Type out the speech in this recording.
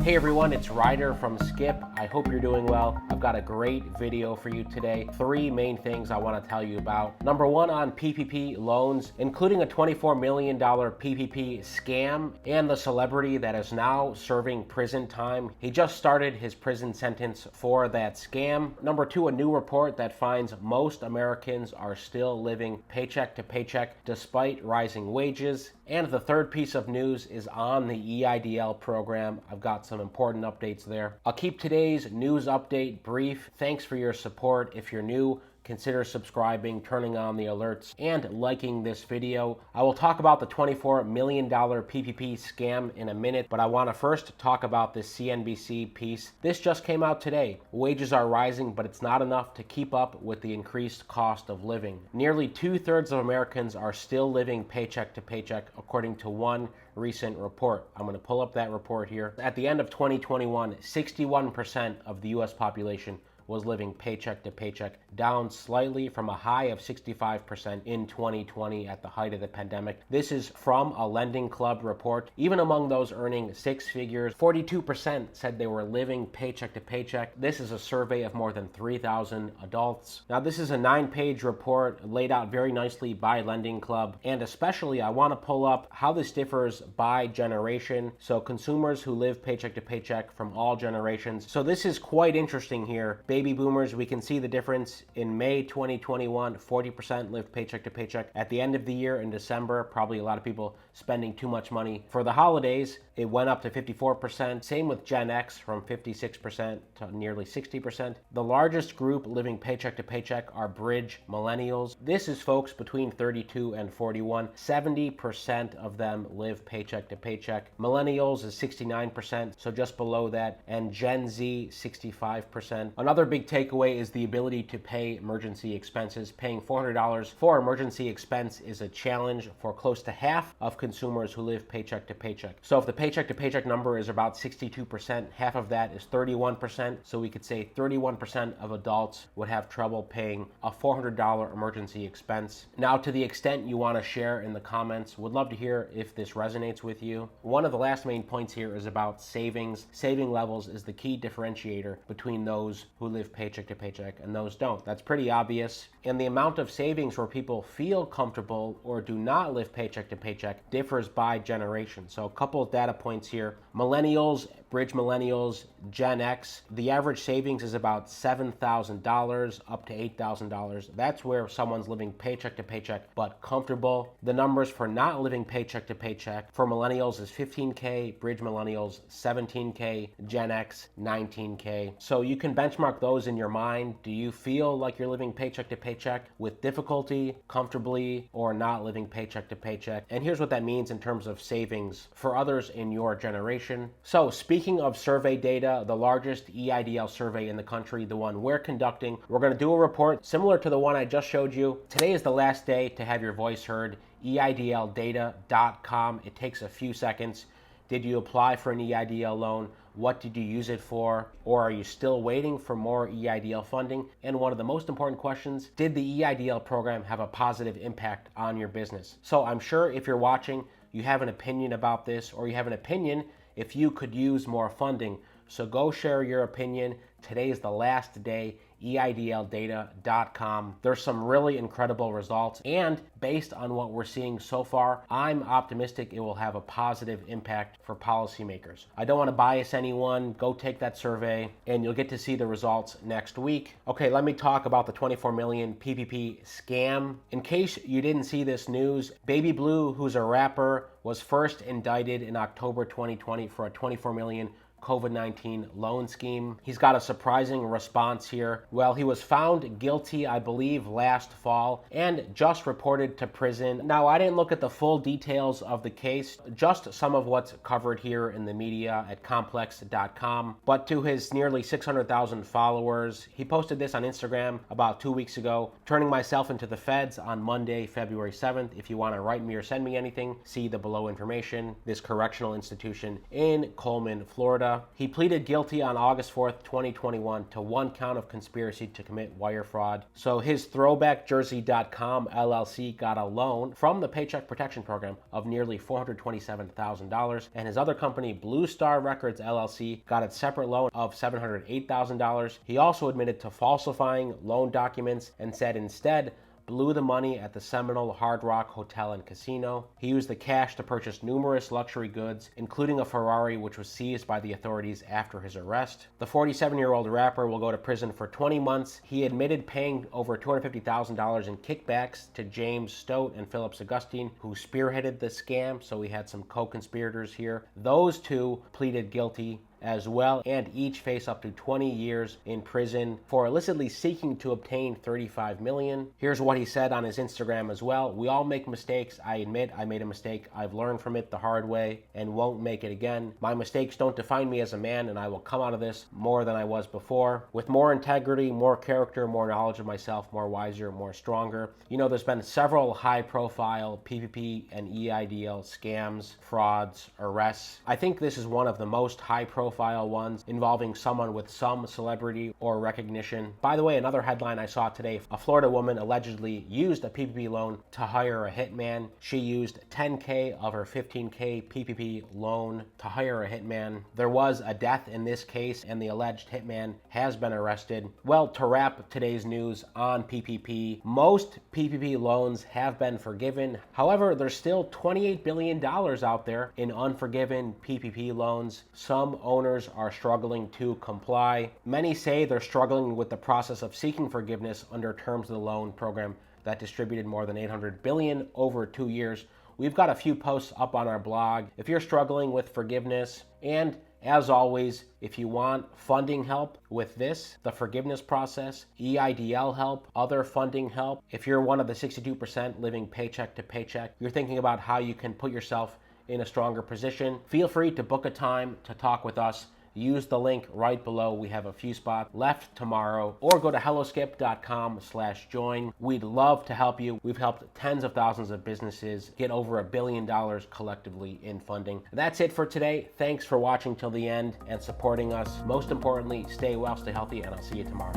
Hey everyone, it's Ryder from Skip. I hope you're doing well. I've got a great video for you today. Three main things I want to tell you about. Number one, on PPP loans, including a $24 million PPP scam and the celebrity that is now serving prison time. He just started his prison sentence for that scam. Number two, a new report that finds most Americans are still living paycheck to paycheck despite rising wages. And the third piece of news is on the EIDL program. I've got some important updates there. I'll keep today's news update brief. Thanks for your support. If you're new, consider subscribing, turning on the alerts, and liking this video. I will talk about the $24 million PPP scam in a minute, but I want to first talk about this CNBC piece. This just came out today. Wages are rising, but it's not enough to keep up with the increased cost of living. Nearly 2/3 of Americans are still living paycheck to paycheck, according to one recent report. I'm going to pull up that report here. At the end of 2021, 61% of the U.S. population was living paycheck to paycheck, down slightly from a high of 65% in 2020 at the height of the pandemic. This is from a Lending Club report. Even among those earning six figures, 42% said they were living paycheck to paycheck. This is a survey of more than 3,000 adults. Now, this is a 9-page report laid out very nicely by Lending Club, and especially I want to pull up how this differs by generation. So consumers who live paycheck to paycheck from all generations. So this is quite interesting here. Baby boomers, we can see the difference. In May 2021, 40% lived paycheck to paycheck. At the end of the year in December, probably a lot of people spending too much money for the holidays, it went up to 54%. Same with Gen X, from 56% to nearly 60%. The largest group living paycheck to paycheck are bridge millennials. This is folks between 32 and 41. 70% of them live paycheck to paycheck. Millennials is 69%, so just below that, and Gen Z 65%. Another big takeaway is the ability to pay emergency expenses. Paying $400 for emergency expense is a challenge for close to half of consumers who live paycheck to paycheck. So if the paycheck to paycheck number is about 62%, half of that is 31%. So we could say 31% of adults would have trouble paying a $400 emergency expense. Now, to the extent you want to share in the comments, would love to hear if this resonates with you. One of the last main points here is about savings. Saving levels is the key differentiator between those who live paycheck to paycheck and those don't. That's pretty obvious. And the amount of savings where people feel comfortable or do not live paycheck to paycheck differs by generation. So a couple of data points here. Millennials, bridge millennials, Gen X, the average savings is about $7,000 up to $8,000. That's where someone's living paycheck to paycheck but comfortable. The numbers for not living paycheck to paycheck for millennials is 15K, bridge millennials 17K, Gen X 19K. So you can benchmark those in your mind. Do you feel like you're living paycheck to paycheck with difficulty, comfortably, or not living paycheck to paycheck? And here's what that means in terms of savings for others in your generation. So speaking of survey data, the largest EIDL survey in the country, the one we're conducting, we're going to do a report similar to the one I just showed you. Today is the last day to have your voice heard. EIDLdata.com. It takes a few seconds. Did you apply for an EIDL loan? What did you use it for? Or are you still waiting for more EIDL funding? And one of the most important questions, did the EIDL program have a positive impact on your business? So I'm sure if you're watching, you have an opinion about this, or you have an opinion if you could use more funding. So go share your opinion. Today is the last day. EIDLdata.com. There's some really incredible results, and based on what we're seeing so far, I'm optimistic it will have a positive impact for policymakers. I don't want to bias anyone. Go take that survey and you'll get to see the results next week. Okay, let me talk about the 24 million PPP scam. In case you didn't see this news, Baby Blue, who's a rapper, was first indicted in October 2020 for a 24 million COVID-19 loan scheme. He's got a surprising response here. Well, he was found guilty, I believe, last fall and just reported to prison. Now, I didn't look at the full details of the case, just some of what's covered here in the media at complex.com. But to his nearly 600,000 followers, he posted this on Instagram about 2 weeks ago, turning myself into the feds on Monday, February 7th. If you want to write me or send me anything, see the below information. This correctional institution in Coleman, Florida. Florida. He pleaded guilty on August 4th, 2021 to 1 count of conspiracy to commit wire fraud. So his throwbackjersey.com LLC got a loan from the Paycheck Protection Program of nearly $427,000, and his other company, Blue Star Records LLC, got its separate loan of $708,000. He also admitted to falsifying loan documents and said instead blew the money at the Seminole Hard Rock Hotel and Casino. He used the cash to purchase numerous luxury goods, including a Ferrari, which was seized by the authorities after his arrest. The 47-year-old rapper will go to prison for 20 months. He admitted paying over $250,000 in kickbacks to James Stote and Phillips Augustine, who spearheaded the scam, so we had some co-conspirators here. Those two pleaded guilty as well, and each face up to 20 years in prison for illicitly seeking to obtain $35 million. Here's what he said on his Instagram as well. "We all make mistakes. I admit I made a mistake. I've learned from it the hard way and won't make it again. My mistakes don't define me as a man, and I will come out of this more than I was before, with more integrity, more character, more knowledge of myself, more wiser, more stronger." You know, there's been several high-profile PPP and EIDL scams, frauds, arrests. I think this is one of the most high-profile ones involving someone with some celebrity or recognition. By the way, another headline I saw today, a Florida woman allegedly used a PPP loan to hire a hitman. She used $10K of her $15K PPP loan to hire a hitman. There was a death in this case, and the alleged hitman has been arrested. Well, to wrap today's news on PPP, most PPP loans have been forgiven. However, there's still $28 billion out there in unforgiven PPP loans. Some owners are struggling to comply. Many say they're struggling with the process of seeking forgiveness under terms of the loan program that distributed more than $800 billion over 2 years. We've got a few posts up on our blog if you're struggling with forgiveness. And as always, if you want funding help with this, the forgiveness process, EIDL help, other funding help, if you're one of the 62% living paycheck to paycheck, you're thinking about how you can put yourself in a stronger position, feel free to book a time to talk with us. Use the link right below. We have a few spots left tomorrow, or go to helloskip.com/join. We'd love to help you. We've helped tens of thousands of businesses get over $1 billion collectively in funding. That's it for today. Thanks for watching till the end and supporting us. Most importantly, stay well, stay healthy, and I'll see you tomorrow.